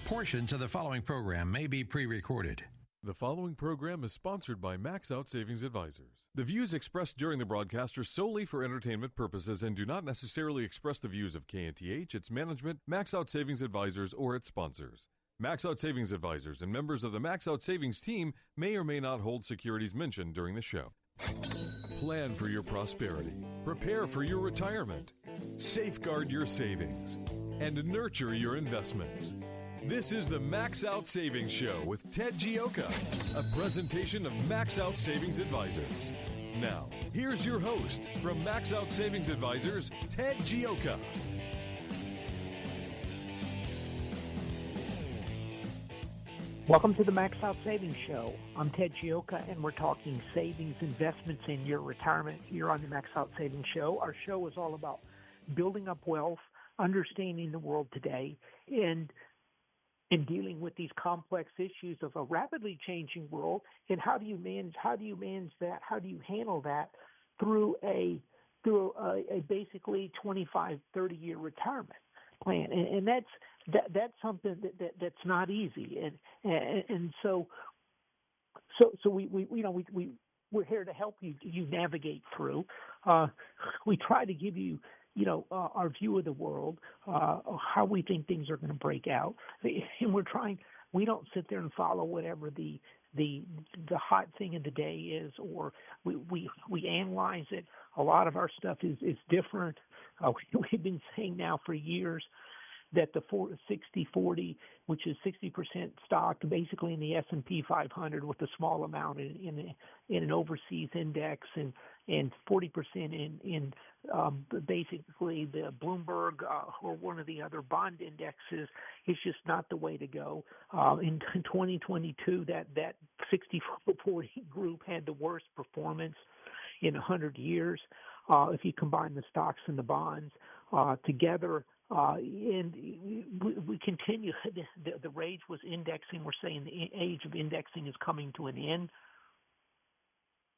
Portions of the following program may be pre-recorded. The following program is sponsored by Max Out Savings Advisors. The views expressed during the broadcast are solely for entertainment purposes and do not necessarily express the views of KNTH, its management, Max Out Savings Advisors, or its sponsors. Max Out Savings Advisors and members of the Max Out Savings team may or may not hold securities mentioned during the show. Plan for your prosperity, prepare for your retirement, safeguard your savings, and nurture your investments. This is the Max Out Savings Show with Ted Gioka, a presentation of Max Out Savings Advisors. Now, here's your host from Max Out Savings Advisors, Ted Gioka. Welcome to the Max Out Savings Show. I'm Ted Gioka, and we're talking savings, investments in your retirement here on the Max Out Savings Show. Our show is all about building up wealth, understanding the world today, and dealing with these complex issues of a rapidly changing world, and how do you manage that? How do you handle that through a basically 25, 30-year retirement plan? And that's something that's not easy. And so we're here to help you navigate through. We try to give you our view of the world, how we think things are going to break out, and we don't sit there and follow whatever the hot thing of the day is, or we analyze it. A lot of our stuff is different. We've been saying now for years that the 60-40, which is 60% stock, basically in the S&P 500 with a small amount in an overseas index, and 40% in basically the Bloomberg or one of the other bond indexes, is just not the way to go. In 2022, that 60-40 group had the worst performance in 100 years if you combine the stocks and the bonds together. And we continue. The rage was indexing. We're saying the age of indexing is coming to an end.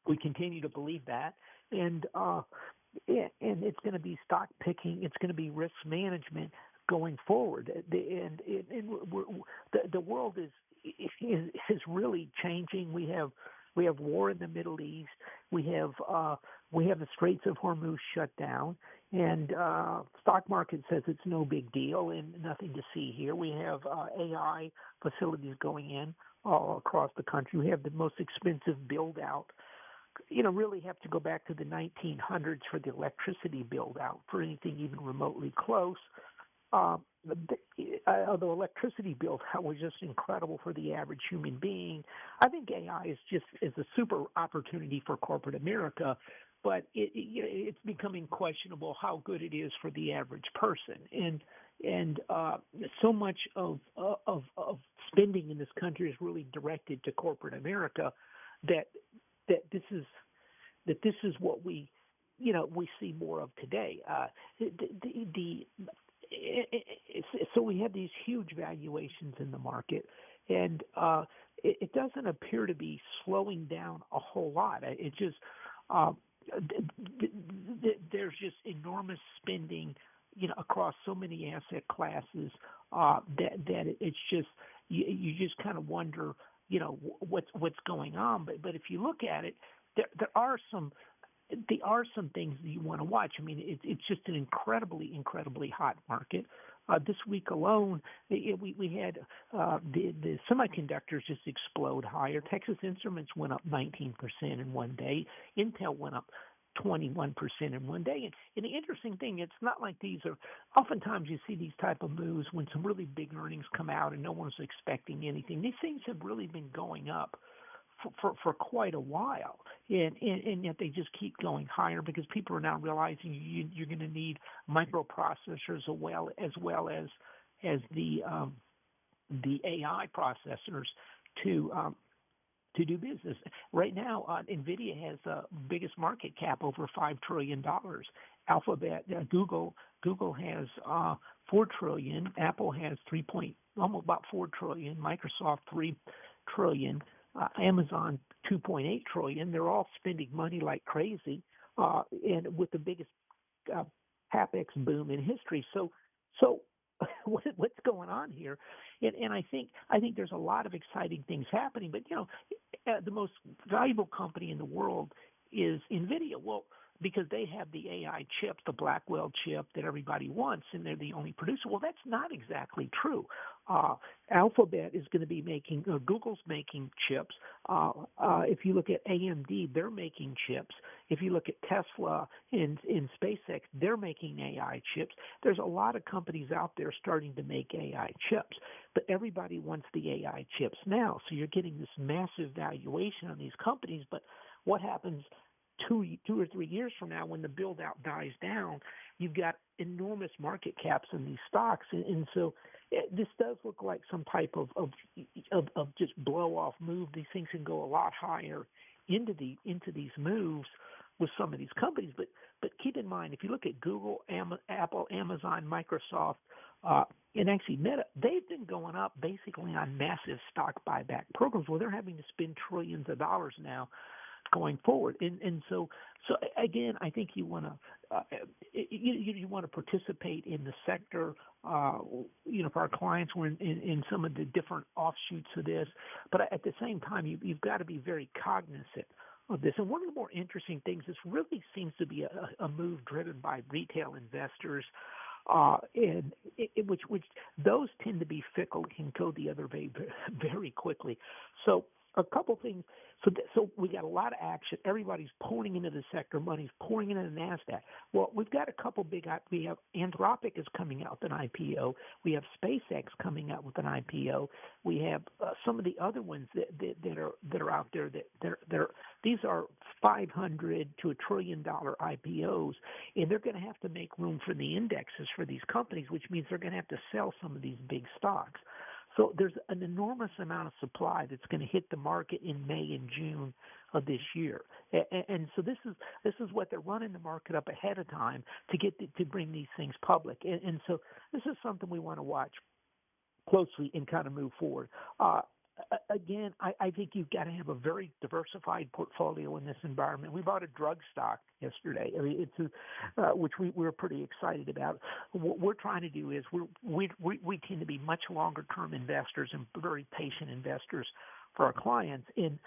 We continue to believe that, and it's going to be stock picking. It's going to be risk management going forward. The world is really changing. We have war in the Middle East. We have the Straits of Hormuz shut down, and stock market says it's no big deal and nothing to see here. We have AI facilities going in all across the country. We have the most expensive build out. Really have to go back to the 1900s for the electricity build out for anything even remotely close. Although electricity build out was just incredible for the average human being, I think AI is a super opportunity for corporate America, but it's becoming questionable how good it is for the average person. And so much of spending in this country is really directed to corporate America that this is what we see more of today. So we have these huge valuations in the market, and it doesn't appear to be slowing down a whole lot. It just there's just enormous spending, across so many asset classes that it's just you just kind of wonder, what's going on. But if you look at it, there are some things that you want to watch. I mean, it's just an incredibly hot market. This week alone, we had the semiconductors just explode higher. Texas Instruments went up 19% in one day. Intel went up 21% in one day. And the interesting thing, it's not like these are – oftentimes you see these type of moves when some really big earnings come out and no one's expecting anything. These things have really been going up for quite a while, and yet they just keep going higher because people are now realizing you're going to need microprocessors as well as the AI processors to do business. Right now, NVIDIA has the biggest market cap, over $5 trillion. Alphabet, Google has $4 trillion. Apple has almost about $4 trillion. Microsoft $3 trillion. Amazon $2.8 trillion. They're all spending money like crazy, and with the biggest CapEx boom in history. So what's going on here And I think there's a lot of exciting things happening. But the most valuable company in the world is NVIDIA. Well, because they have the AI chip, the Blackwell chip that everybody wants, and they're the only producer. Well, that's not exactly true. Alphabet is going to be making, Google's making chips. If you look at AMD, they're making chips. If you look at Tesla in SpaceX, they're making AI chips. There's a lot of companies out there starting to make AI chips, but everybody wants the AI chips now. So you're getting this massive valuation on these companies, but what happens 2 or 3 years from now when the build out dies down? You've got enormous market caps in these stocks, and so this does look like some type of just blow off move. These things can go a lot higher into these moves with some of these companies, but keep in mind, if you look at Google, Apple, Amazon, Microsoft, and actually Meta, they've been going up basically on massive stock buyback programs where they're having to spend trillions of dollars now going forward. And so again, I think you want to participate in the sector. For our clients, we're in some of the different offshoots of this, but at the same time, you've got to be very cognizant of this. And one of the more interesting things, this really seems to be a move driven by retail investors. And which those tend to be fickle, can go the other way very quickly. So a couple things. So we got a lot of action. Everybody's pouring into the sector. Money's pouring into the NASDAQ. Well, we've got a couple big. We have Anthropic is coming out with an IPO. We have SpaceX coming out with an IPO. We have some of the other ones that are out there. These are $500 to $1 trillion IPOs, and they're going to have to make room for the indexes for these companies, which means they're going to have to sell some of these big stocks. So there's an enormous amount of supply that's going to hit the market in May and June of this year, and so this is what they're running the market up ahead of time to bring these things public, and so this is something we want to watch closely and kind of move forward. Again, I think you've got to have a very diversified portfolio in this environment. We bought a drug stock yesterday. I mean, which we're pretty excited about. What we're trying to do is we tend to be much longer term investors and very patient investors for our clients. And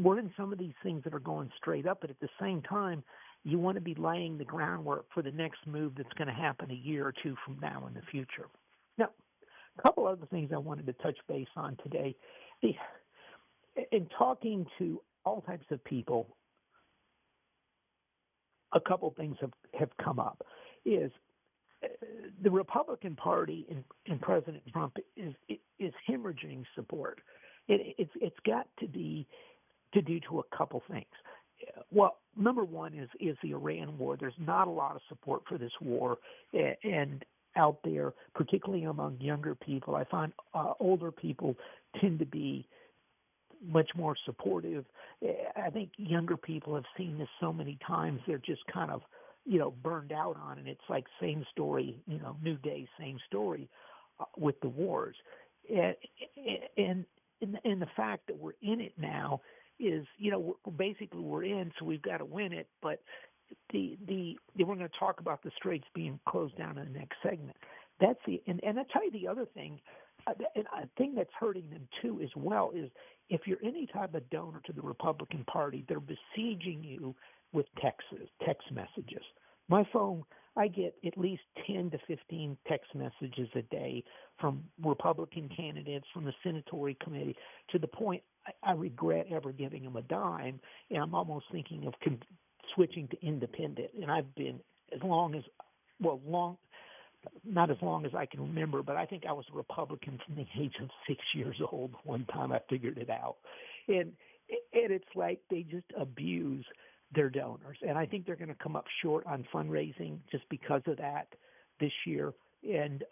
we're in some of these things that are going straight up, but at the same time, you want to be laying the groundwork for the next move that's going to happen a year or two from now in the future. Now, a couple other things I wanted to touch base on today. In talking to all types of people, a couple things have come up. Is the Republican Party and President Trump is hemorrhaging support. It's got to be due to a couple things. Well, number one is the Iran war. There's not a lot of support for this war, and out there, particularly among younger people. I find older people tend to be much more supportive. I think younger people have seen this so many times, they're just kind of, burned out on it. It's like same story, new day, same story with the wars. And the fact that we're in it now is, basically we're in, so we've got to win it, but we're going to talk about the straits being closed down in the next segment. And I'll tell you the other thing, and a thing that's hurting them too as well is if you're any type of donor to the Republican Party, they're besieging you with text messages. My phone, I get at least 10 to 15 text messages a day from Republican candidates, from the Senatory Committee, to the point I regret ever giving them a dime, and I'm almost thinking of switching to independent. And I've been not as long as I can remember, but I think I was a Republican from the age of 6 years old. One time I figured it out. And it's like they just abuse their donors. And I think they're going to come up short on fundraising just because of that this year. And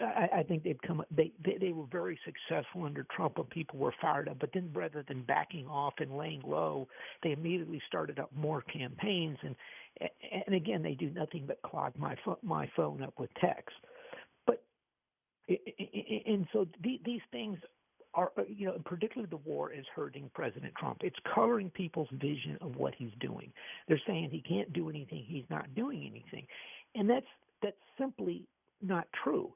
I think they were very successful under Trump when people were fired up. But then rather than backing off and laying low, they immediately started up more campaigns. And again, they do nothing but clog my phone up with text. But and so these things are, particularly the war is hurting President Trump. It's coloring people's vision of what he's doing. They're saying he can't do anything. He's not doing anything. And that's simply not true.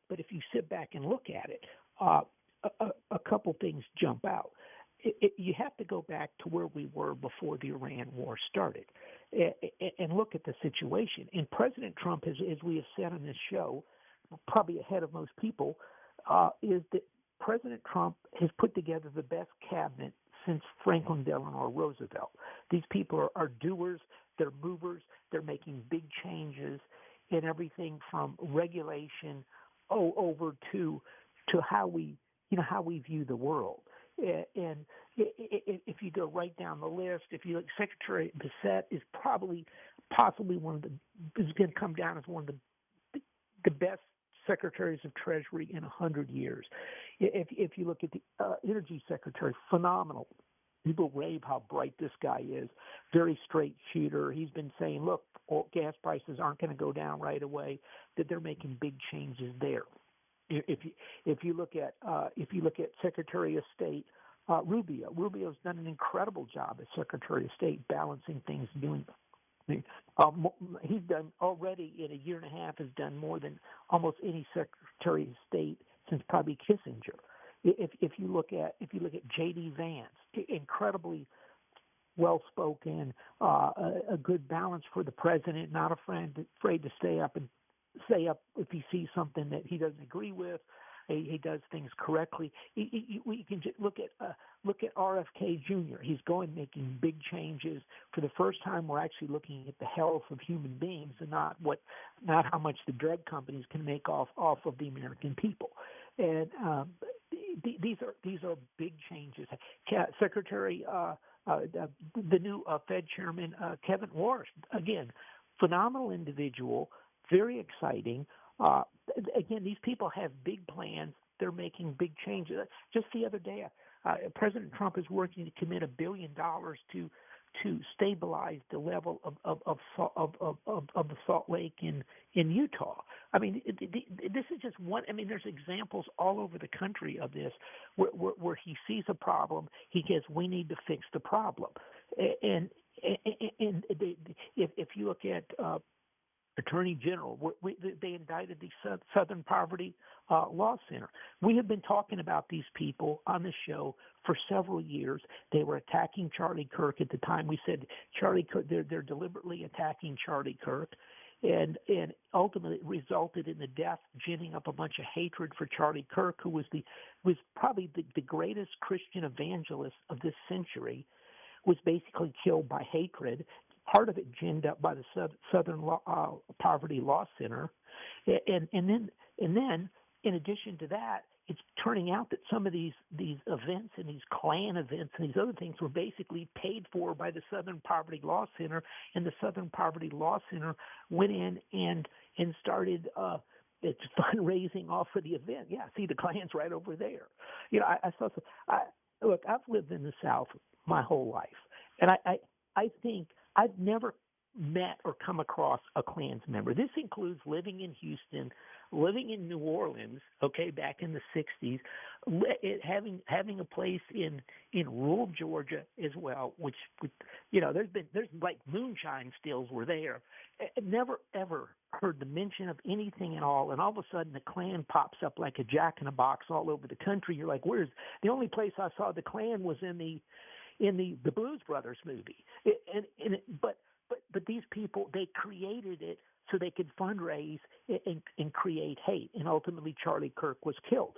But if you sit back and look at it, a couple things jump out. You have to go back to where we were before the Iran war started and look at the situation. And President Trump, as we have said on this show, probably ahead of most people, is that President Trump has put together the best cabinet since Franklin Delano Roosevelt. These people are doers, they're movers, they're making big changes in everything from regulation over to how we view the world. And if you go right down the list, if you look, Secretary Bissett is possibly one of is going to come down as one of the best secretaries of Treasury in 100 years. If you look at the Energy Secretary, phenomenal. People rave how bright this guy is. Very straight shooter. He's been saying, look, gas prices aren't going to go down right away. That they're making big changes there. If you look at Secretary of State Rubio's done an incredible job as Secretary of State, balancing things, doing. He's done already in a year and a half has done more than almost any Secretary of State since probably Kissinger. If you look at J.D. Vance, incredibly well-spoken, a good balance for the president, not afraid to stay up and say up if he sees something that he doesn't agree with. He does things correctly. We can just look at RFK Jr. He's making big changes. For the first time, we're actually looking at the health of human beings and not how much the drug companies can make off of the American people. And these are big changes. Secretary, the new Fed Chairman Kevin Warsh, again, phenomenal individual, very exciting. Again, these people have big plans. They're making big changes. Just the other day, President Trump is working to commit $1 billion to stabilize the level of the Salt Lake in Utah. I mean, this is just one. I mean, there's examples all over the country of this where he sees a problem. He says, we need to fix the problem. And if you look at Attorney General, they indicted the Southern Poverty Law Center. We have been talking about these people on the show for several years. They were attacking Charlie Kirk at the time. We said Charlie Kirk, they're deliberately attacking Charlie Kirk, and ultimately it resulted in the death, ginning up a bunch of hatred for Charlie Kirk, who was probably the greatest Christian evangelist of this century, was basically killed by hatred. Part of it ginned up by the Southern Poverty Law Center, and then in addition to that, it's turning out that some of these events and these Klan events and these other things were basically paid for by the Southern Poverty Law Center, and the Southern Poverty Law Center went in and started it's fundraising off for the event. Yeah, see, the Klan's right over there. You know, I saw. Look, I've lived in the South my whole life, and I think I've never met or come across a Klans member. This includes living in Houston, living in New Orleans, okay, back in the 60s, having a place in rural Georgia as well, which, you know, there's like moonshine stills were there. Never, ever heard the mention of anything at all, and all of a sudden the Klan pops up like a jack-in-a-box all over the country. You're like, where's the only place I saw the Klan was in the Blues Brothers movie, but these people, they created it so they could fundraise and create hate, and ultimately Charlie Kirk was killed.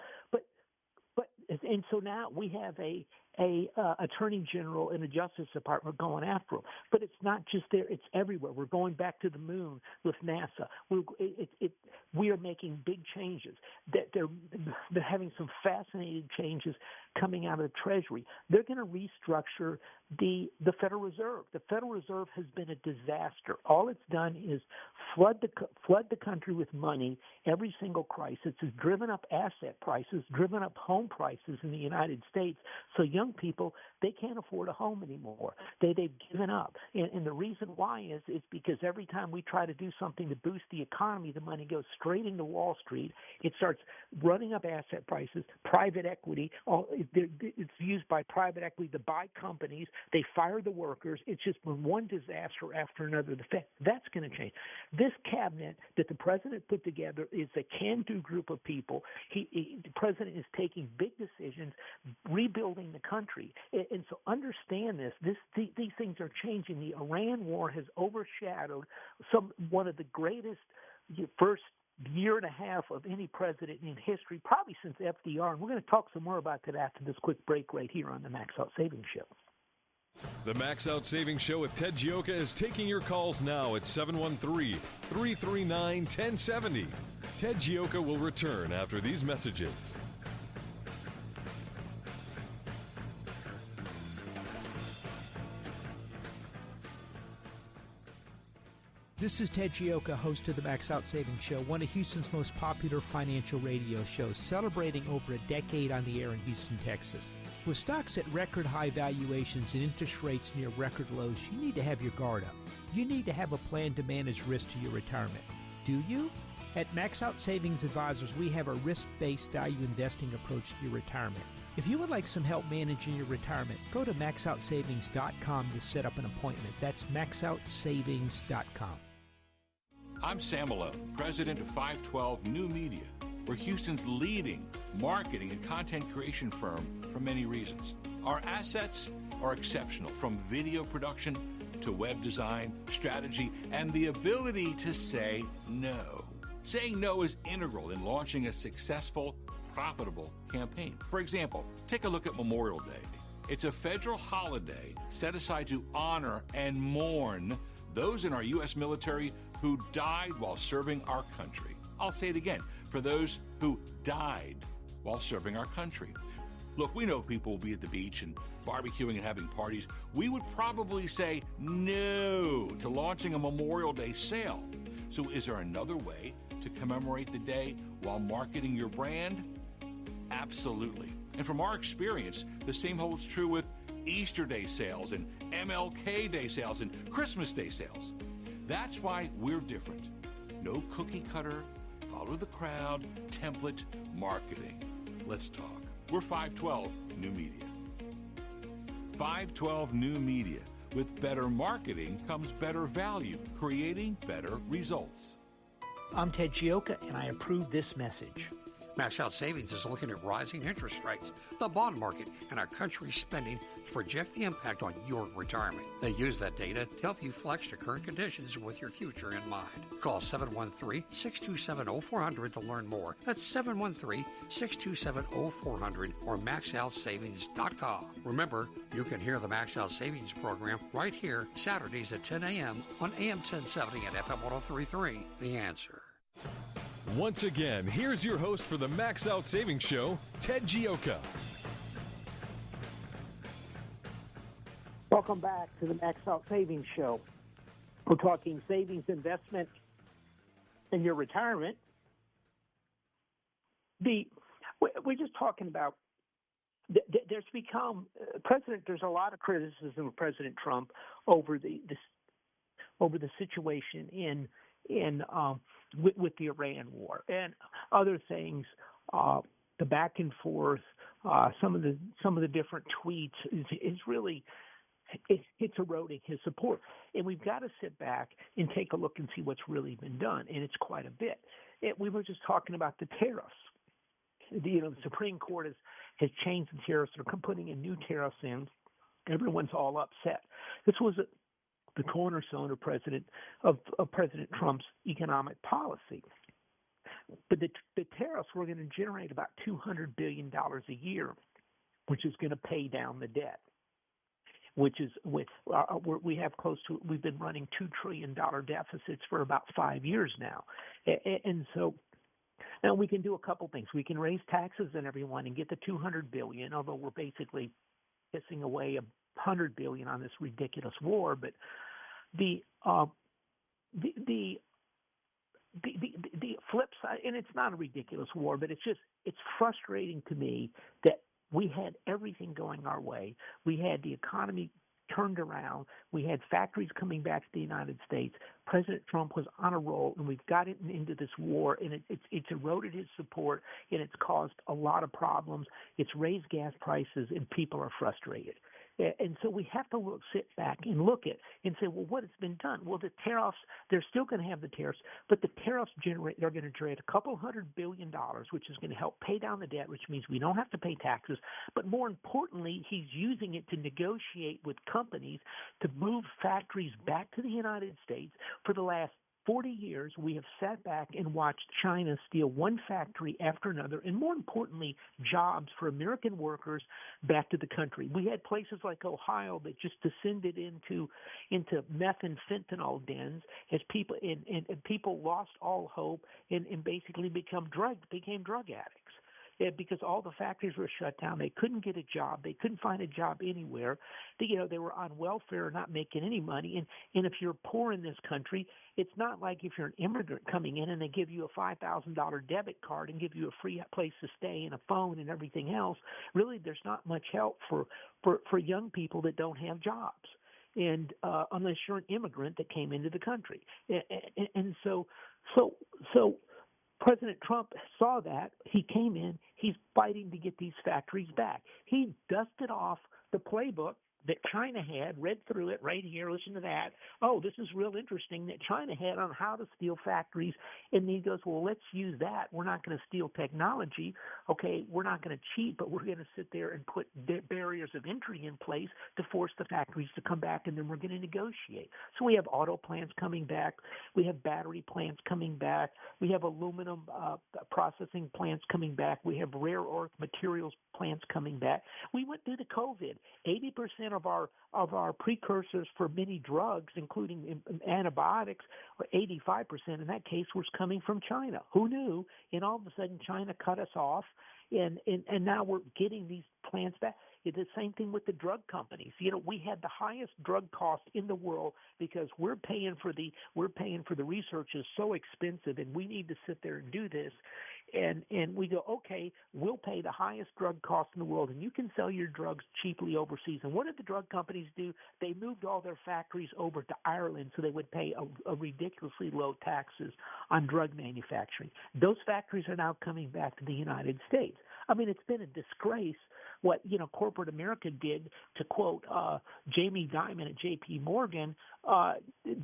And so now we have a attorney general and a Justice Department going after them. But it's not just there; it's everywhere. We're going back to the moon with NASA. We are making big changes. That they're having some fascinating changes coming out of the Treasury. They're going to restructure the Federal Reserve. The Federal Reserve has been a disaster. All it's done is flood the country with money. Every single crisis has driven up asset prices, driven up home prices in the United States. So young young people, they can't afford a home anymore. They've given up. And the reason why is because every time we try to do something to boost the economy, the money goes straight into Wall Street. It starts running up asset prices, private equity. It's used by private equity to buy companies. They fire the workers. It's just been one disaster after another. That's going to change. This cabinet that the president put together is a can-do group of people. The president is taking big decisions, rebuilding the country. And so understand this. These things are changing. The Iran war has overshadowed one of the greatest first year and a half of any president in history, probably since FDR. And we're going to talk some more about that after this quick break right here on the Max Out Savings Show. The Max Out Savings Show with Ted Gioka is taking your calls now at 713-339-1070. Ted Gioka will return after these messages. This is Ted Gioka, host of the Max Out Savings Show, one of Houston's most popular financial radio shows, celebrating over a decade on the air in Houston, Texas. With stocks at record high valuations and interest rates near record lows, you need to have your guard up. You need to have a plan to manage risk to your retirement. Do you? At Max Out Savings Advisors, we have a risk-based value investing approach to your retirement. If you would like some help managing your retirement, go to maxoutsavings.com to set up an appointment. That's maxoutsavings.com. I'm Sam Malone, president of 512 New Media. We're Houston's leading marketing and content creation firm for many reasons. Our assets are exceptional, from video production to web design, strategy, and the ability to say no. Saying no is integral in launching a successful, profitable campaign. For example, take a look at Memorial Day. It's a federal holiday set aside to honor and mourn those in our U.S. military who died while serving our country. I'll say it again, for those who died while serving our country. Look, we know people will be at the beach and barbecuing and having parties. We would probably say no to launching a Memorial Day sale. So is there another way to commemorate the day while marketing your brand? Absolutely. And from our experience, the same holds true with Easter Day sales and MLK Day sales and Christmas Day sales. That's why we're different. No cookie cutter, follow the crowd, template marketing. Let's talk. We're 512 New Media. 512 New Media. With better marketing comes better value, creating better results. I'm Ted Gioka, and I approve this message. Max Out Savings is looking at rising interest rates, the bond market, and our country's spending to project the impact on your retirement. They use that data to help you flex to current conditions with your future in mind. Call 713-627-0400 to learn more. That's 713-627-0400 or maxoutsavings.com. Remember, you can hear the Max Out Savings program right here Saturdays at 10 a.m. on AM 1070 and FM 1033. The Answer. Once again, here's your host for the Max Out Savings Show, Ted Gioka. Welcome back to the Max Out Savings Show. We're talking savings, investment, and your retirement. We're just talking about there's become there's a lot of criticism of President Trump over the situation with the Iran war and other things, the back and forth, some of the different tweets is really it's eroding his support. And we've got to sit back and take a look and see what's really been done, and it's quite a bit. We were just talking about the tariffs. The Supreme Court has changed the tariffs. They're putting in new tariffs in. Everyone's all upset. This was the cornerstone of President Trump's economic policy. But the tariffs were going to generate about $200 billion a year, which is going to pay down the debt. Which is we've been running $2 trillion deficits for about 5 years now, and so now we can do a couple things. We can raise taxes on everyone and get the $200 billion, although we're basically pissing away $100 billion on this ridiculous war. But the flip side, and it's not a ridiculous war, but it's frustrating to me that we had everything going our way. We had the economy turned around. We had factories coming back to the United States. President Trump was on a roll, and we've got into this war, and it's eroded his support, and it's caused a lot of problems. It's raised gas prices, and people are frustrated. And so we have to sit back and look at and say, well, what has been done? Well, the tariffs, they're still going to have the tariffs, but the tariffs they're going to generate $200 billion, which is going to help pay down the debt, which means we don't have to pay taxes. But more importantly, he's using it to negotiate with companies to move factories back to the United States. For the last 40 years, we have sat back and watched China steal one factory after another, and more importantly, jobs for American workers back to the country. We had places like Ohio that just descended into meth and fentanyl dens as people and people lost all hope and basically became drug addicts. Because all the factories were shut down. They couldn't get a job. They couldn't find a job anywhere. They were on welfare, not making any money. And if you're poor in this country, it's not like if you're an immigrant coming in and they give you a $5,000 debit card and give you a free place to stay and a phone and everything else. Really, there's not much help for young people that don't have jobs. And unless you're an immigrant that came into the country. And so President Trump saw that. He came in. He's fighting to get these factories back. He dusted off the playbook that China had, read through it right here, listen to that. Oh, this is real interesting that China had on how to steal factories. And he goes, well, let's use that. We're not going to steal technology. Okay, we're not going to cheat, but we're going to sit there and put barriers of entry in place to force the factories to come back, and then we're going to negotiate. So we have auto plants coming back. We have battery plants coming back. We have aluminum processing plants coming back. We have rare earth materials plants coming back. We went through the COVID. 80% of our precursors for many drugs, including antibiotics, or 85% in that case was coming from China. Who knew? And all of a sudden, China cut us off, and now we're getting these plants back. It's the same thing with the drug companies. We had the highest drug cost in the world because we're paying for the research is so expensive, and we need to sit there and do this. And we go, okay, we'll pay the highest drug cost in the world, and you can sell your drugs cheaply overseas. And what did the drug companies do? They moved all their factories over to Ireland so they would pay a ridiculously low taxes on drug manufacturing. Those factories are now coming back to the United States. I mean, it's been a disgrace what corporate America did, to quote Jamie Dimon at J.P. Morgan,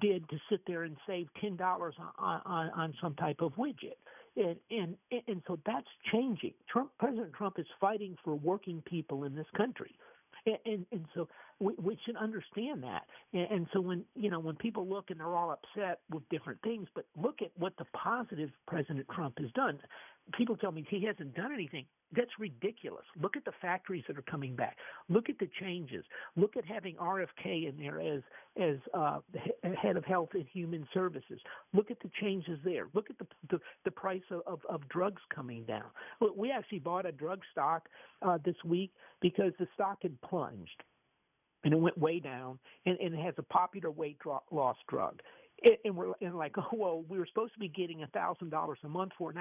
did to sit there and save $10 on some type of widget. And so that's changing. President Trump is fighting for working people in this country. And so we should understand that. And so when people look and they're all upset with different things, but look at what the positive President Trump has done. People tell me he hasn't done anything. That's ridiculous. Look at the factories that are coming back. Look at the changes. Look at having RFK in there as head of Health and Human Services. Look at the changes there. Look at the price of drugs coming down. We actually bought a drug stock this week because the stock had plunged and it went way down, and it has a popular weight loss drug. And we're like, oh, well, we were supposed to be getting $1,000 a month for it.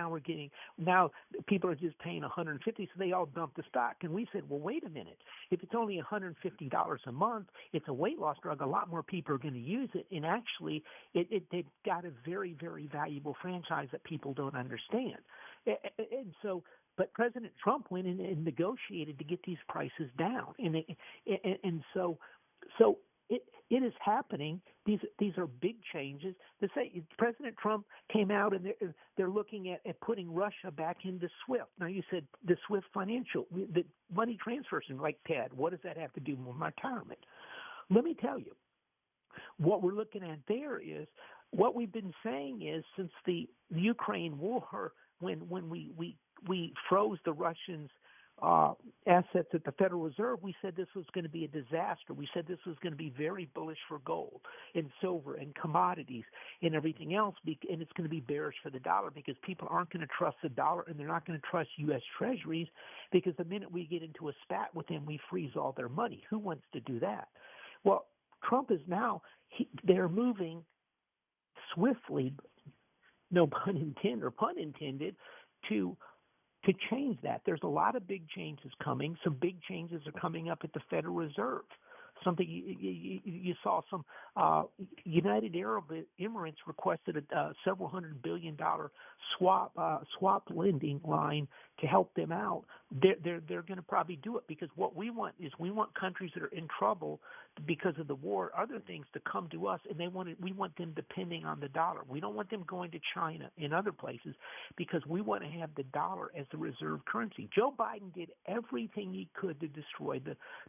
Now people are just paying $150, so they all dumped the stock. And we said, well, wait a minute. If it's only $150 a month, it's a weight loss drug. A lot more people are going to use it. And actually, they've got a very, very valuable franchise that people don't understand. And so, but President Trump went in and negotiated to get these prices down. And so it is happening. These are big changes. President Trump came out and they're looking at putting Russia back into SWIFT. Now you said the SWIFT financial, the money transfers, like Ted. What does that have to do with retirement? Let me tell you, what we're looking at there is what we've been saying is since the Ukraine war, when we froze the Russians' assets at the Federal Reserve, we said this was going to be a disaster. We said this was going to be very bullish for gold and silver and commodities and everything else, and it's going to be bearish for the dollar because people aren't going to trust the dollar and they're not going to trust U.S. Treasuries because the minute we get into a spat with them, we freeze all their money. Who wants to do that? Well, Trump is now they're moving swiftly, no pun intended, to to change that. There's a lot of big changes coming. Some big changes are coming up at the Federal Reserve. Something you saw some United Arab Emirates requested a several $100 billion swap lending line to help them out. They're going to probably do it because what we want is we want countries that are in trouble because of the war, other things, to come to us, and we want them depending on the dollar. We don't want them going to China and other places because we want to have the dollar as the reserve currency. Joe Biden did everything he could to destroy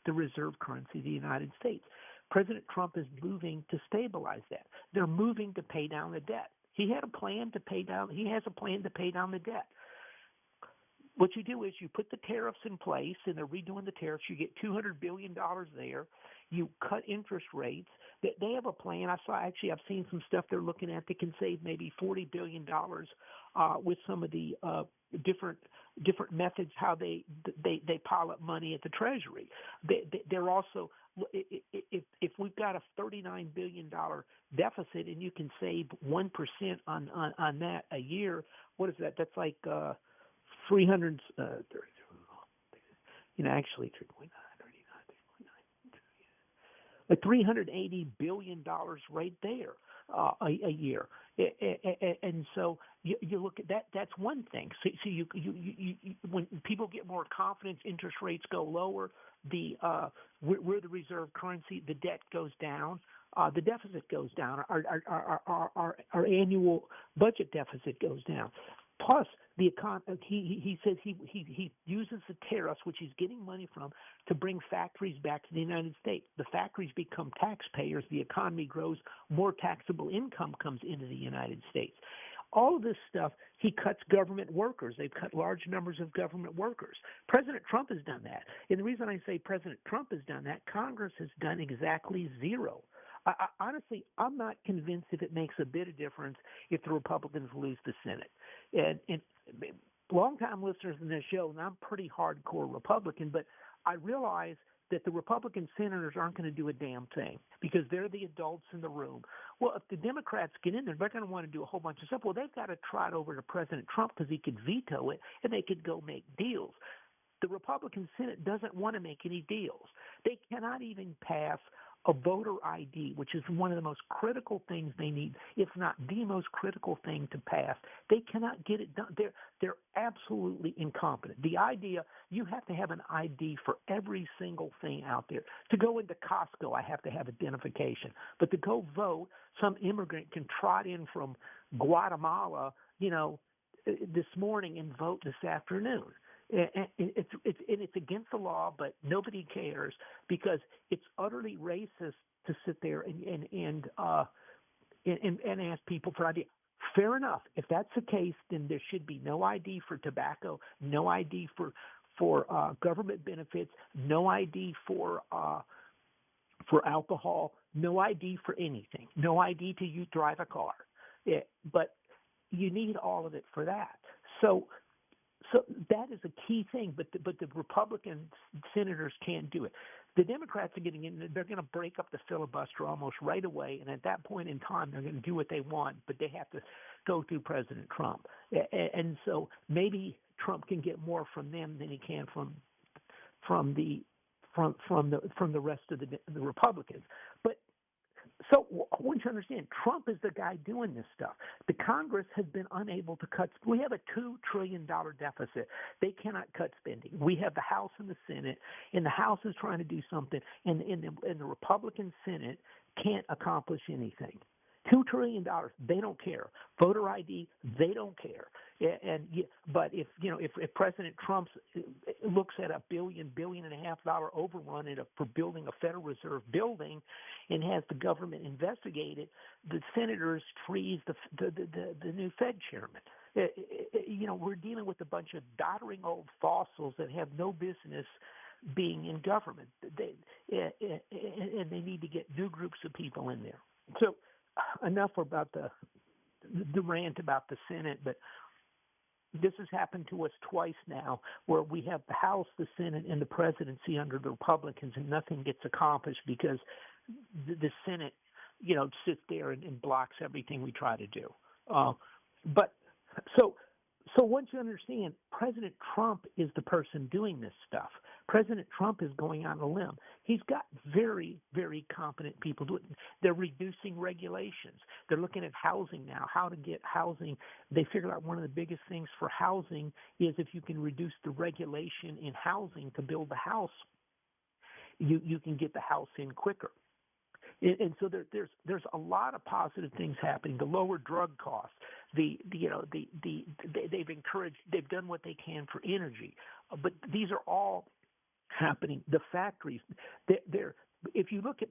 the reserve currency of the United States. President Trump is moving to stabilize that. They're moving to pay down the debt. He has a plan to pay down the debt. What you do is you put the tariffs in place, and they're redoing the tariffs. You get $200 billion there. You cut interest rates. They have a plan. I've seen some stuff they're looking at that can save maybe $40 billion with some of the different methods how they pile up money at the Treasury. They're also, if we've got a $39 billion deficit and you can save 1% on that a year, what is that? That's like 300, actually 3.9, 39, like $380 billion right there a year. And so you look at that. That's one thing. So you when people get more confidence, interest rates go lower. We're the reserve currency. The debt goes down. The deficit goes down. Our annual budget deficit goes down. Plus, the he says he uses the tariffs, which he's getting money from, to bring factories back to the United States. The factories become taxpayers. The economy grows. More taxable income comes into the United States. All of this stuff, he cuts government workers. They've cut large numbers of government workers. President Trump has done that. And the reason I say President Trump has done that, Congress has done exactly zero. Honestly, I'm not convinced if it makes a bit of difference if the Republicans lose the Senate. And longtime listeners in this show, and I'm pretty hardcore Republican, but I realize that the Republican senators aren't going to do a damn thing because they're the adults in the room. Well, if the Democrats get in there, they're going to want to do a whole bunch of stuff. Well, they've got to trot over to President Trump because he could veto it, and they could go make deals. The Republican Senate doesn't want to make any deals. They cannot even pass a voter ID, which is one of the most critical things they need, if not the most critical thing to pass. They cannot get it done. They're absolutely incompetent. The idea, you have to have an ID for every single thing out there. To go into Costco, I have to have identification. But to go vote, some immigrant can trot in from Guatemala, this morning and vote this afternoon. And it's against the law, but nobody cares because it's utterly racist to sit there and ask people for ID. Fair enough. If that's the case, then there should be no ID for tobacco, no ID for government benefits, no ID for alcohol, no ID for anything, no ID to you drive a car. But you need all of it for that. So that is a key thing, but the Republican senators can't do it. The Democrats are getting in. They're going to break up the filibuster almost right away, and at that point in time, they're going to do what they want, but they have to go through President Trump. And so maybe Trump can get more from them than he can from the rest of the Republicans. But so I want you to understand, Trump is the guy doing this stuff. The Congress has been unable to cut. We have a $2 trillion deficit. They cannot cut spending. We have the House and the Senate, and the House is trying to do something, and the Republican Senate can't accomplish anything. $2 trillion, they don't care. Voter ID, they don't care. But if President Trump looks at $1.5 billion overrun for building a Federal Reserve building and has the government investigate it, the senators freeze the new Fed chairman. We're dealing with a bunch of doddering old fossils that have no business being in government. And they need to get new groups of people in there. So enough about the rant about the Senate, but this has happened to us twice now where we have the House, the Senate, and the presidency under the Republicans, and nothing gets accomplished because the Senate, sits there and blocks everything we try to do. So once you understand, President Trump is the person doing this stuff. President Trump is going on a limb. He's got very, very competent people doing it. They're reducing regulations. They're looking at housing now, how to get housing. They figured out one of the biggest things for housing is if you can reduce the regulation in housing to build the house, you can get the house in quicker. And so there's a lot of positive things happening. The lower drug costs, they've encouraged, they've done what they can for energy, but these are all happening. The factories, if you look at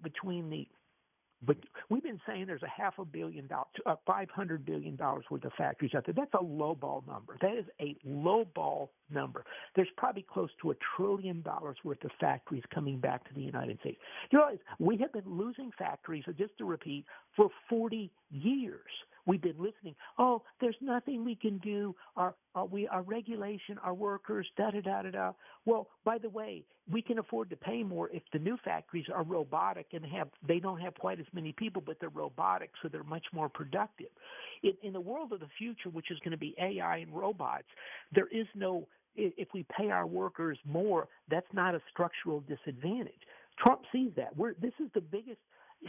but we've been saying there's $500 billion worth of factories out there. That's a lowball number. That is a lowball number. There's probably close to $1 trillion worth of factories coming back to the United States. You realize we have been losing factories, just to repeat, for 40 years. We've been listening. Oh, there's nothing we can do. Our regulation, our workers, da-da-da-da-da. Well, by the way, we can afford to pay more if the new factories are robotic and they don't have quite as many people, but they're robotic, so they're much more productive. In the world of the future, which is going to be AI and robots, there is no, if we pay our workers more, that's not a structural disadvantage. Trump sees that. This is the biggest,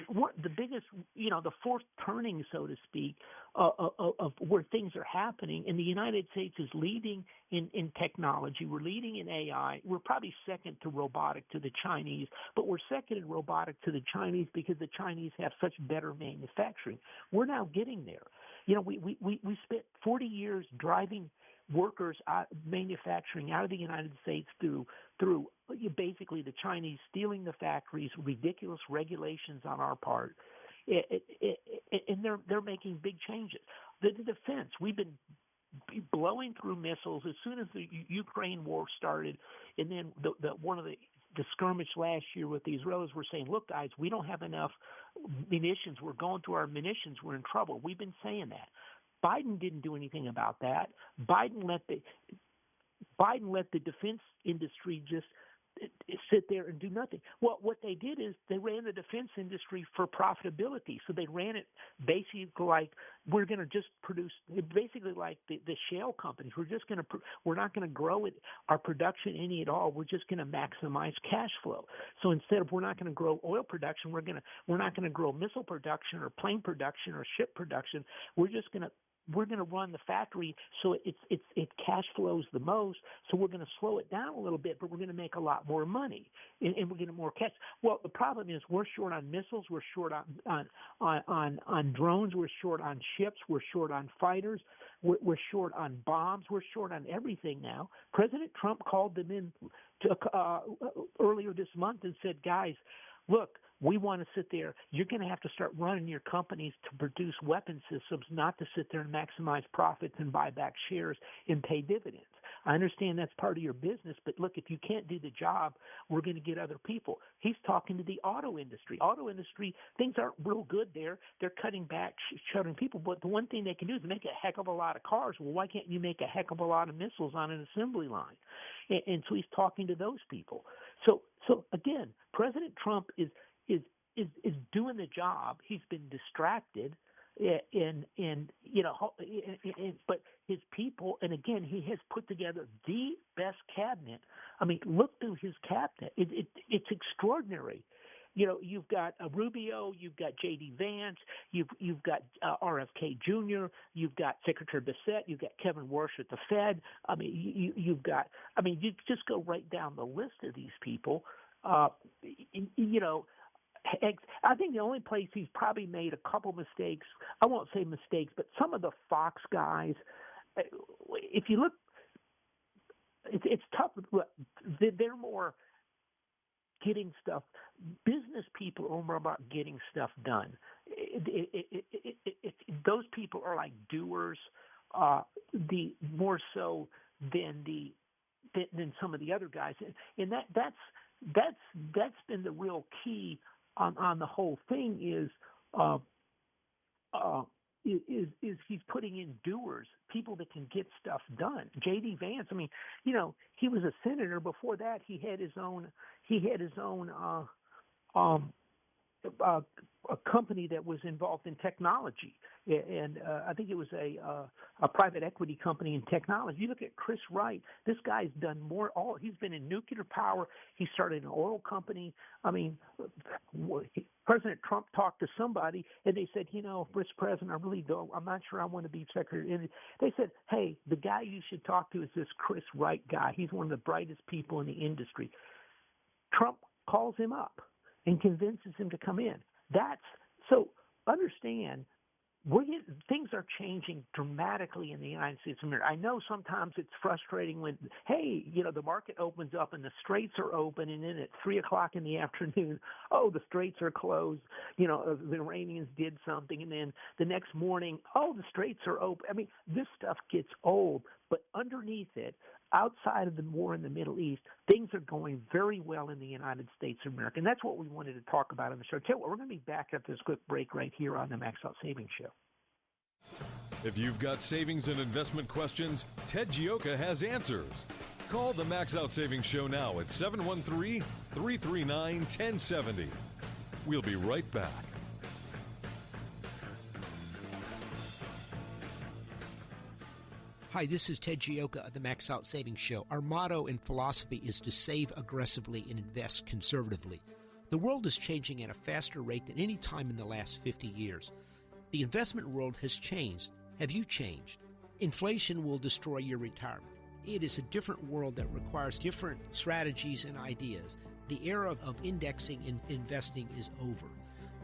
the fourth turning, so to speak, of where things are happening. And the United States is leading in technology. We're leading in AI. We're probably second to robotic to the Chinese, but we're second in robotic to the Chinese because the Chinese have such better manufacturing. We're now getting there. We spent 40 years driving workers manufacturing out of the United States through basically the Chinese stealing the factories, ridiculous regulations on our part, and they're making big changes. The defense, we've been blowing through missiles as soon as the Ukraine war started, and then one of the skirmish last year with the Israelis were saying, look, guys, we don't have enough munitions. We're going through our munitions. We're in trouble. We've been saying that. Biden didn't do anything about that. Biden let the defense industry just sit there and do nothing. Well, what they did is they ran the defense industry for profitability. So they ran it basically like we're going to just produce, basically like the shale companies. We're not going to grow our production any at all. We're just going to maximize cash flow. So instead of we're not going to grow oil production, we're not going to grow missile production or plane production or ship production. We're going to run the factory so it cash flows the most. So we're going to slow it down a little bit, but we're going to make a lot more money and we're getting more cash. Well, the problem is we're short on missiles, we're short on drones, we're short on ships, we're short on fighters, we're short on bombs, we're short on everything now. President Trump called them in earlier this month and said, guys, look, we want to sit there. You're going to have to start running your companies to produce weapon systems, not to sit there and maximize profits and buy back shares and pay dividends. I understand that's part of your business, but look, if you can't do the job, we're going to get other people. He's talking to the auto industry. Auto industry, things aren't real good there. They're cutting back, shuttering people, but the one thing they can do is make a heck of a lot of cars. Well, why can't you make a heck of a lot of missiles on an assembly line? And so he's talking to those people. So again, President Trump is doing the job. He's been distracted, but his people, and again, he has put together the best cabinet. I mean, look through his cabinet; it's extraordinary. You've got Rubio, you've got J.D. Vance, you've got RFK Jr., you've got Secretary Bissett, you've got Kevin Warsh at the Fed. I mean, you just go right down the list of these people. I think the only place he's probably made a couple mistakes, I won't say mistakes, but some of the Fox guys, if you look, it's tough. They're more getting stuff. Business people are more about getting stuff done. Those people are like doers, the more so than some of the other guys, and that's been the real key on the whole thing is he's putting in doers, people that can get stuff done. J.D. Vance, I mean, he was a senator. Before that, he had his own a company that was involved in technology, and I think it was a private equity company in technology. You look at Chris Wright. This guy's done more. He's been in nuclear power. He started an oil company. I mean, President Trump talked to somebody, and they said, Mr. President, I'm not sure I want to be secretary. And they said, hey, the guy you should talk to is this Chris Wright guy. He's one of the brightest people in the industry. Trump calls him up and convinces him to come in. So understand, things are changing dramatically in the United States of America. I know sometimes it's frustrating when, the market opens up and the straits are open, and then at 3 o'clock in the afternoon, the straits are closed. The Iranians did something, and then the next morning, the straits are open. I mean, this stuff gets old, but underneath it, outside of the war in the Middle East, things are going very well in the United States of America, and that's what we wanted to talk about on the show. Tell you what, we're going to be back after this quick break right here on the Max Out Savings Show. If you've got savings and investment questions, Ted Gioka has answers. Call the Max Out Savings Show now at 713-339-1070. We'll be right back. Hi, this is Ted Gioka of the Max Out Savings Show. Our motto and philosophy is to save aggressively and invest conservatively. The world is changing at a faster rate than any time in the last 50 years. The investment world has changed. Have you changed? Inflation will destroy your retirement. It is a different world that requires different strategies and ideas. The era of indexing and investing is over.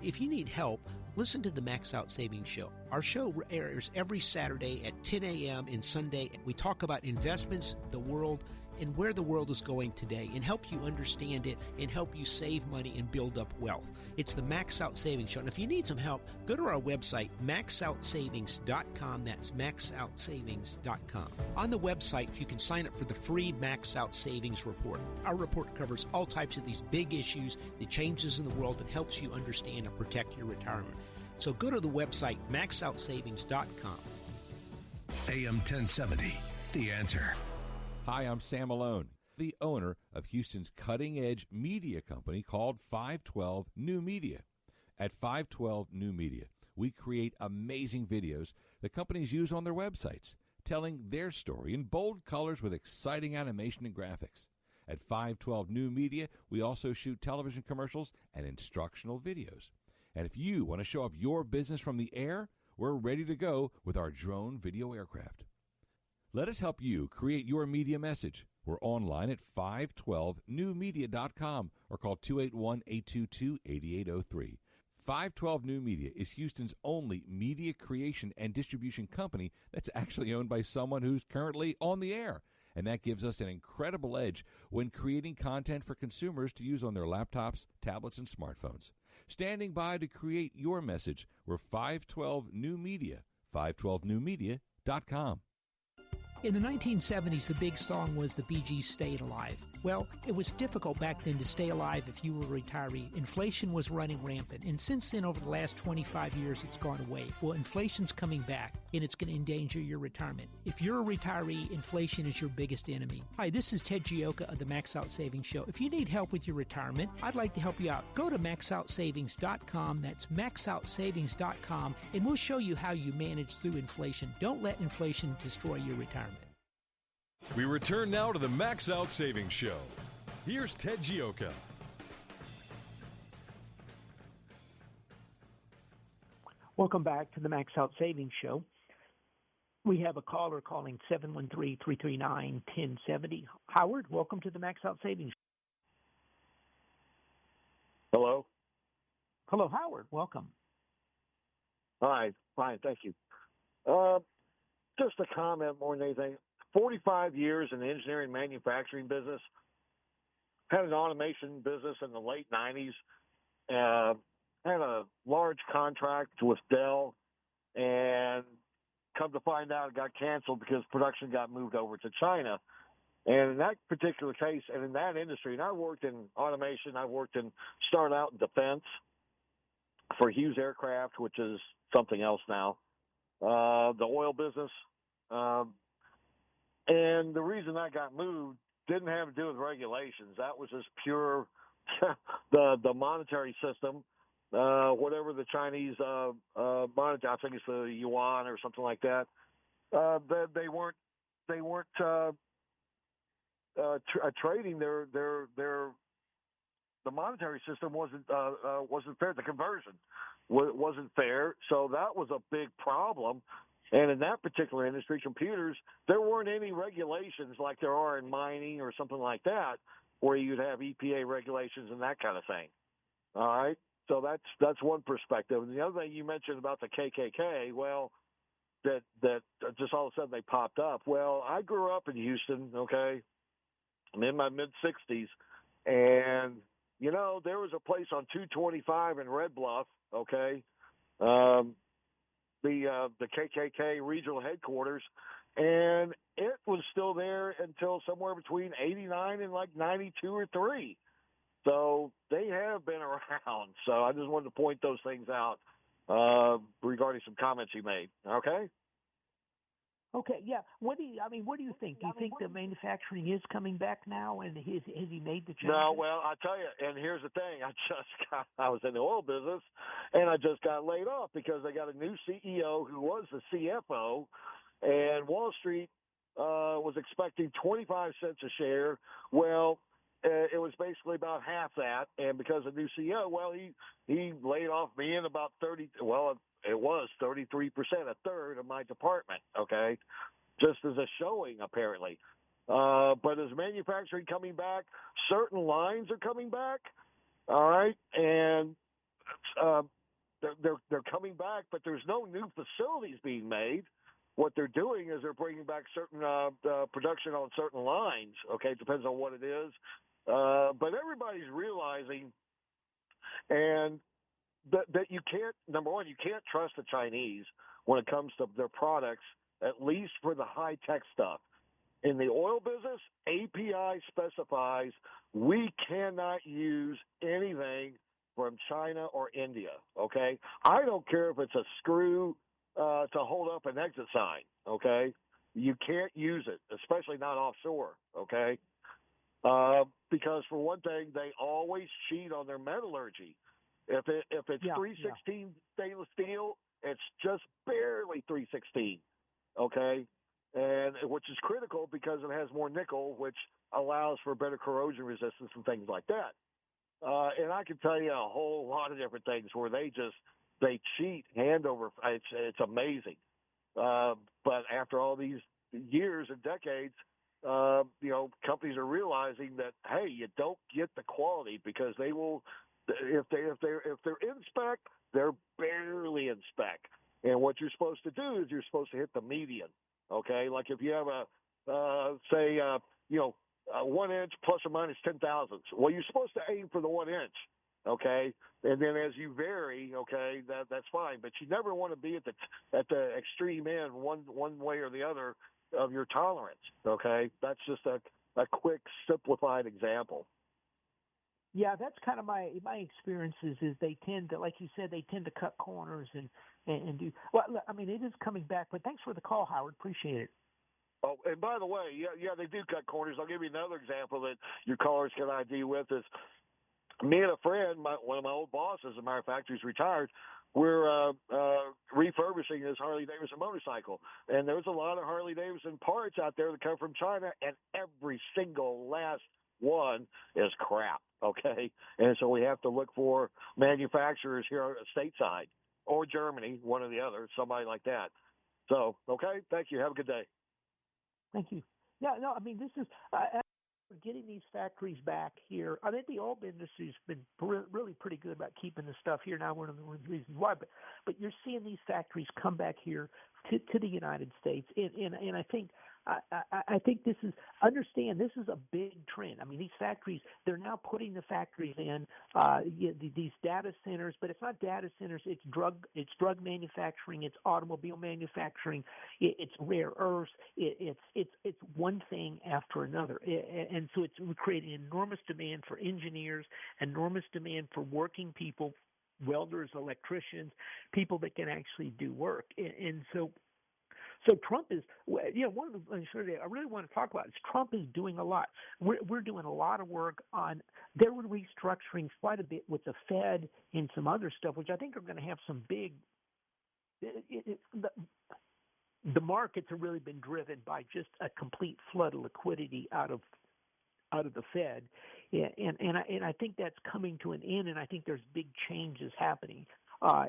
If you need help, listen to the Max Out Savings Show. Our show airs every Saturday at 10 a.m. and Sunday. We talk about investments, the world, and where the world is going today, and help you understand it and help you save money and build up wealth. It's the Max Out Savings Show. And if you need some help, go to our website, maxoutsavings.com. That's maxoutsavings.com. On the website, you can sign up for the free Max Out Savings Report. Our report covers all types of these big issues, the changes in the world, and helps you understand and protect your retirement. So go to the website, maxoutsavings.com. AM 1070, The Answer. Hi, I'm Sam Malone, the owner of Houston's cutting-edge media company called 512 New Media. At 512 New Media, we create amazing videos that companies use on their websites, telling their story in bold colors with exciting animation and graphics. At 512 New Media, we also shoot television commercials and instructional videos. And if you want to show off your business from the air, we're ready to go with our drone video aircraft. Let us help you create your media message. We're online at 512newmedia.com or call 281-822-8803. 512 New Media is Houston's only media creation and distribution company that's actually owned by someone who's currently on the air. And that gives us an incredible edge when creating content for consumers to use on their laptops, tablets, and smartphones. Standing by to create your message, we're 512 New Media, 512newmedia.com. In the 1970s, the big song was the Bee Gees' Staying Alive. Well, it was difficult back then to stay alive if you were a retiree. Inflation was running rampant, and since then, over the last 25 years, it's gone away. Well, inflation's coming back, and it's going to endanger your retirement. If you're a retiree, inflation is your biggest enemy. Hi, this is Ted Gioka of the Max Out Savings Show. If you need help with your retirement, I'd like to help you out. Go to maxoutsavings.com. That's maxoutsavings.com, and we'll show you how you manage through inflation. Don't let inflation destroy your retirement. We return now to the Max Out Savings Show. Here's Ted Gioka. Welcome back to the Max Out Savings Show. We have a caller calling 713-339-1070. Howard, welcome to the Max Out Savings Show. Hello. Hello, Howard. Welcome. Hi. Fine. Thank you. Just a comment more than anything. 45 years in the engineering manufacturing business. Had an automation business in the late 90s. Had a large contract with Dell, and come to find out it got canceled because production got moved over to China. And in that particular case, and in that industry, and I worked in automation, started out in defense for Hughes Aircraft, which is something else now, the oil business. And the reason that got moved didn't have to do with regulations. That was just pure the monetary system. whatever the Chinese monetary, I think it's the yuan or something like that. They weren't trading the monetary system wasn't fair. The conversion wasn't fair, so that was a big problem. And in that particular industry, computers, there weren't any regulations like there are in mining or something like that, where you'd have EPA regulations and that kind of thing. All right, so that's one perspective. And the other thing you mentioned about the KKK, well, that just all of a sudden they popped up. Well, I grew up in Houston. Okay, I'm in my mid-60s, and there was a place on 225 in Red Bluff, okay, the KKK regional headquarters, and it was still there until somewhere between 89 and like 92 or 3. So they have been around. So I just wanted to point those things out regarding some comments you made. Okay. Okay, yeah. What do you think? Do you think the manufacturing is coming back now, and has he made the change? No, well, I tell you, and here's the thing: I was in the oil business, and I just got laid off because they got a new CEO who was the CFO, and Wall Street was expecting 25 cents a share. Well, it was basically about half that, and because of the new CEO, well, he laid off me in about 30. Well, it was 33%, a third of my department, okay, just as a showing, apparently. But is manufacturing coming back? Certain lines are coming back, all right, and they're coming back, but there's no new facilities being made. What they're doing is they're bringing back certain production on certain lines, okay, it depends on what it is. But everybody's realizing, and that you can't, number one, you can't trust the Chinese when it comes to their products, at least for the high-tech stuff. In the oil business, API specifies we cannot use anything from China or India, okay? I don't care if it's a screw to hold up an exit sign, okay? You can't use it, especially not offshore, okay? Because for one thing, they always cheat on their metallurgy. If it's 316 stainless steel, it's just barely 316, okay? And which is critical because it has more nickel, which allows for better corrosion resistance and things like that. And I can tell you a whole lot of different things where they cheat hand over. It's amazing. But after all these years and decades, companies are realizing that, hey, you don't get the quality because they will. If they're in spec, they're barely in spec. And what you're supposed to do is you're supposed to hit the median. Okay, like if you have a 1 inch plus or minus 10 thousandths. Well, you're supposed to aim for the 1 inch. Okay, and then as you vary, okay, that's fine. But you never want to be at the extreme end, one way or the other of your tolerance. Okay, that's just a quick simplified example. Yeah, that's kind of my experiences is they tend to, like you said, they tend to cut corners and do well. I mean, it is coming back, but thanks for the call, Howard. Appreciate it. Oh, and by the way, yeah, they do cut corners. I'll give you another example that your callers can ID with is me and a friend, one of my old bosses, as a matter of fact, who's retired. We're refurbishing his Harley-Davidson motorcycle, and there's a lot of Harley-Davidson parts out there that come from China, and every single last one is crap. Okay, and so we have to look for manufacturers here stateside or Germany, one or the other, somebody like that. So, okay, thank you. Have a good day. Thank you. Yeah, no, I mean, this is getting these factories back here. I think the oil industry's been really pretty good about keeping the stuff here. Now, one of the reasons why, but you're seeing these factories come back here to the United States, and I think. I think this is a big trend. I mean, these factories, they're now putting the factories in these data centers, but it's not data centers. It's drug manufacturing. It's automobile manufacturing. It's rare earths. It's one thing after another, and so it's creating enormous demand for engineers, enormous demand for working people, welders, electricians, people that can actually do work, and so. So Trump is, one of the things I really want to talk about is Trump is doing a lot. We're doing a lot of work on, they're restructuring quite a bit with the Fed and some other stuff, which I think are going to have some big, the markets have really been driven by just a complete flood of liquidity out of the Fed, and I think that's coming to an end, and I think there's big changes happening. I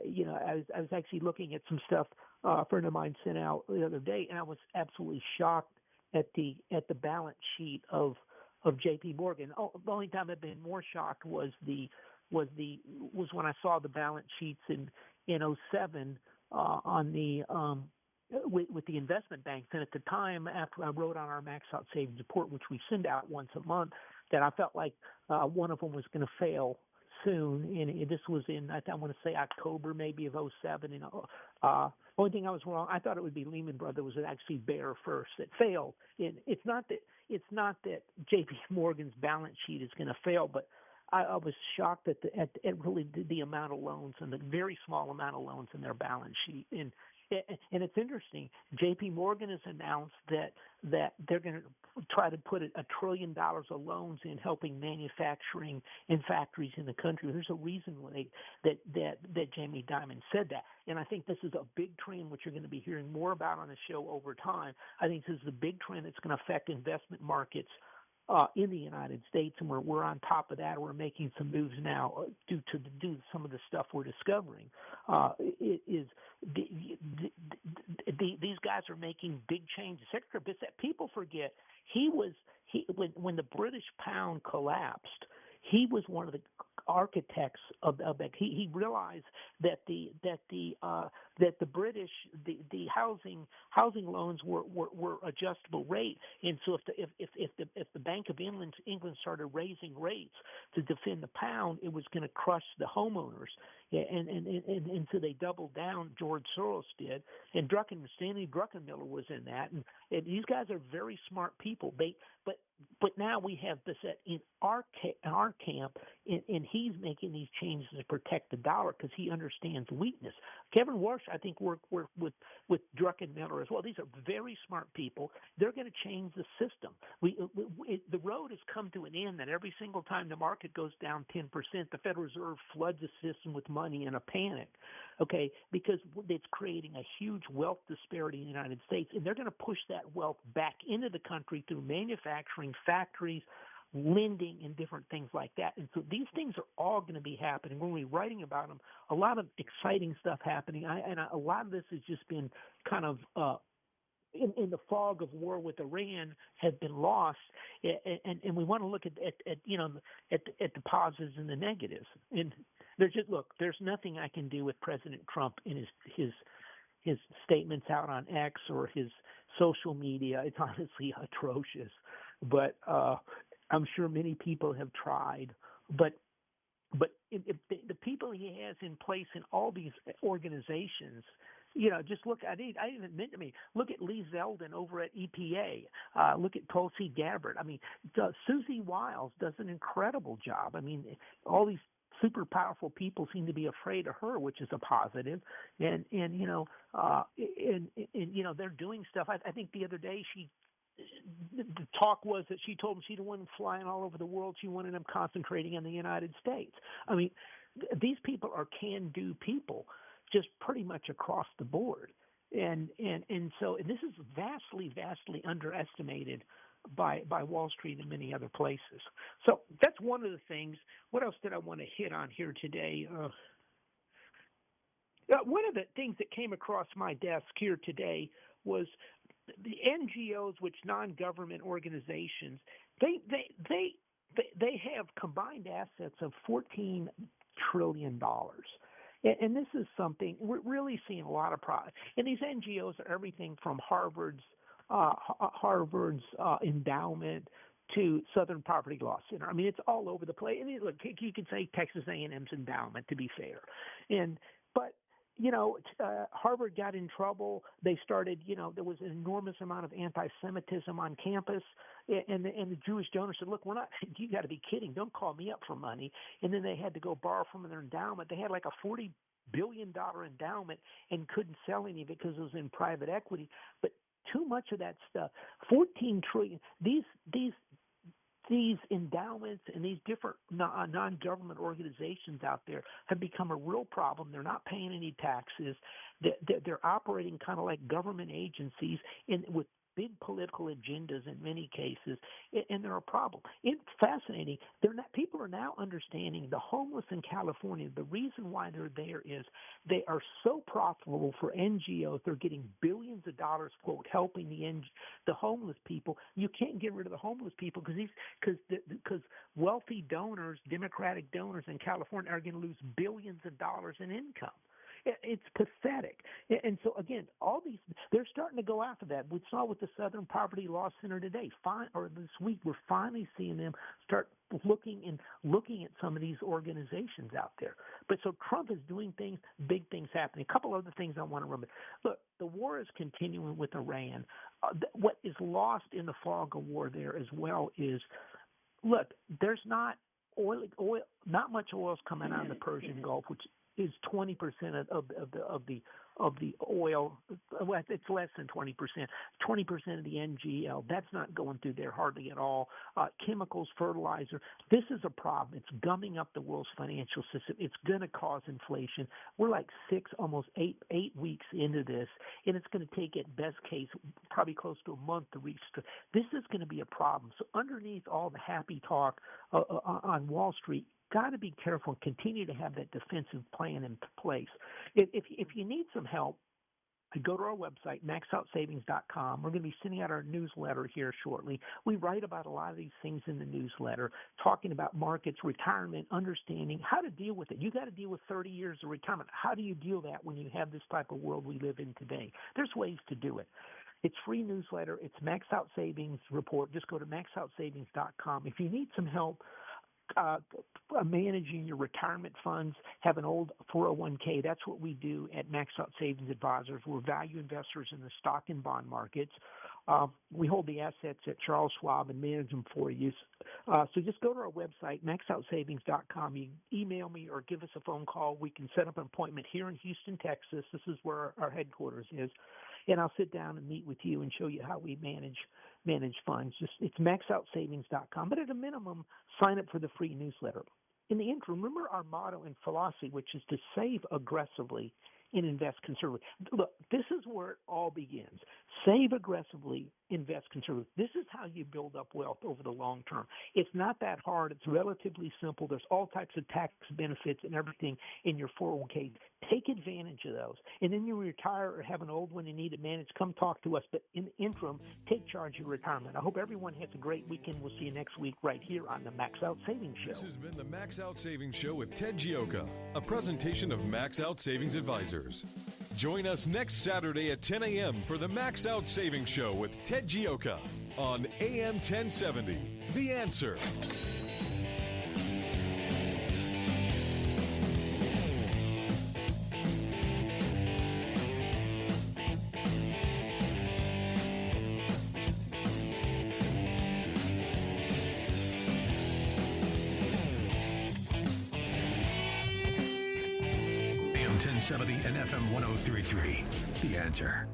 was actually looking at some stuff a friend of mine sent out the other day, and I was absolutely shocked at the balance sheet of J.P. Morgan. The only time I've been more shocked was when I saw the balance sheets in 2007 on the with the investment banks. And at the time, after I wrote on our Max Out Savings Report, which we send out once a month, that I felt like one of them was going to fail soon. And this was in, I want to say, October maybe of 2007. And only thing I was wrong, I thought it would be Lehman Brothers was actually Bear first that failed. And it's not that J.P. Morgan's balance sheet is going to fail, but I was shocked at really the amount of loans and the very small amount of loans in their balance sheet. And it's interesting. J.P. Morgan has announced that they're going to try to put $1 trillion of loans in helping manufacturing and factories in the country. There's a reason why that Jamie Dimon said that, and I think this is a big trend which you're going to be hearing more about on the show over time. I think this is a big trend that's going to affect investment markets in the United States, and we're on top of that. We're making some moves now due to some of the stuff we're discovering. These guys are making big changes. Secretary Bissett, people forget when the British pound collapsed, he was one of the architects of that. He realized that the British the housing loans were adjustable rate, and so if the Bank of England started raising rates to defend the pound, it was going to crush the homeowners, and so they doubled down. George Soros did, and Stanley Druckenmiller was in that, and these guys are very smart people. But now we have this in our camp, and he's making these changes to protect the dollar because he understands weakness. Kevin Warsh, I think, worked with Druckenmiller as well. These are very smart people. They're going to change the system. The road has come to an end that every single time the market goes down 10%, the Federal Reserve floods the system with money in a panic, okay, because it's creating a huge wealth disparity in the United States, and they're going to push that wealth back into the country through manufacturing, factories, lending, and different things like that. And so these things are all going to be happening. When we're writing about them, a lot of exciting stuff happening. A lot of this has just been kind of in the fog of war with Iran has been lost, and we want to look at the positives and the negatives. And there's nothing I can do with President Trump in his statements out on X or his social media. It's honestly atrocious, but I'm sure many people have tried. But if the people he has in place in all these organizations, just look. I didn't admit to me. Look at Lee Zeldin over at EPA. Look at Tulsi Gabbard. I mean, Susie Wiles does an incredible job. I mean, all these super powerful people seem to be afraid of her, which is a positive. And they're doing stuff. I think the other day the talk was that she told them she didn't want them flying all over the world. She wanted them concentrating in the United States. I mean, these people are can-do people, just pretty much across the board. And so this is vastly underestimated by Wall Street and many other places. So that's one of the things. What else did I want to hit on here today? One of the things that came across my desk here today was the NGOs, which non-government organizations, they have combined assets of $14 trillion. And this is something we're really seeing a lot of progress. And these NGOs are everything from Harvard's endowment to Southern Poverty Law Center. I mean, it's all over the place. And look, you could say Texas A&M's endowment, to be fair. But Harvard got in trouble. They started, there was an enormous amount of anti-Semitism on campus, and the Jewish donors said, "Look, you got to be kidding! Don't call me up for money." And then they had to go borrow from their endowment. They had like a $40 billion-dollar endowment and couldn't sell any of it because it was in private equity. But too much of that stuff, $14 trillion. These endowments and these different non-government organizations out there have become a real problem. They're not paying any taxes. They're operating kind of like government agencies with big political agendas in many cases, and they're a problem. It's fascinating. People are now understanding the homeless in California. The reason why they're there is they are so profitable for NGOs. They're getting billions of dollars, quote, helping the homeless people. You can't get rid of the homeless people because wealthy donors, Democratic donors in California, are going to lose billions of dollars in income. It's pathetic. And so, again, they're starting to go after that. We saw with the Southern Poverty Law Center today, this week, we're finally seeing them start looking at some of these organizations out there. But so Trump is doing things, big things happening. A couple other things I want to remember. Look, the war is continuing with Iran. What is lost in the fog of war there as well is, look, there's not much oil is coming out of the Persian Gulf, which is 20% of the oil. Well, it's less than 20%. 20% of the NGL. That's not going through there hardly at all. Chemicals, fertilizer. This is a problem. It's gumming up the world's financial system. It's going to cause inflation. We're like 6, almost 8 weeks into this, and it's going to take, at best case, probably close to a month to reach. This is going to be a problem. So underneath all the happy talk on Wall Street, got to be careful and continue to have that defensive plan in place. If you need some help, go to our website, maxoutsavings.com. We're going to be sending out our newsletter here shortly. We write about a lot of these things in the newsletter, talking about markets, retirement, understanding how to deal with it. You got to deal with 30 years of retirement. How do you deal with that when you have this type of world we live in today? There's ways to do it. It's free newsletter. It's Max Out Savings Report. Just go to maxoutsavings.com. If you need some help managing your retirement funds, have an old 401k. That's what we do at Max Out Savings Advisors. We're value investors in the stock and bond markets. We hold the assets at Charles Schwab and manage them for you. So just go to our website, maxoutsavings.com. You email me or give us a phone call. We can set up an appointment here in Houston, Texas. This is where our headquarters is. And I'll sit down and meet with you and show you how we manage funds. It's maxoutsavings.com. But at a minimum, sign up for the free newsletter. In the interim, remember our motto and philosophy, which is to save aggressively and invest conservatively. Look, this is where it all begins. Save aggressively, invest conservatively. This is how you build up wealth over the long term. It's not that hard. It's relatively simple. There's all types of tax benefits and everything in your 401k. Take advantage of those. And then you retire or have an old one you need to manage, come talk to us. But in the interim, take charge of your retirement. I hope everyone has a great weekend. We'll see you next week right here on the Max Out Savings Show. This has been the Max Out Savings Show with Ted Gioka, a presentation of Max Out Savings Advisors. Join us next Saturday at 10 a.m. for the Max Out Savings Show with Ted Gioka on AM 1070. The Answer. AM 1070 and FM 103.3. The Answer.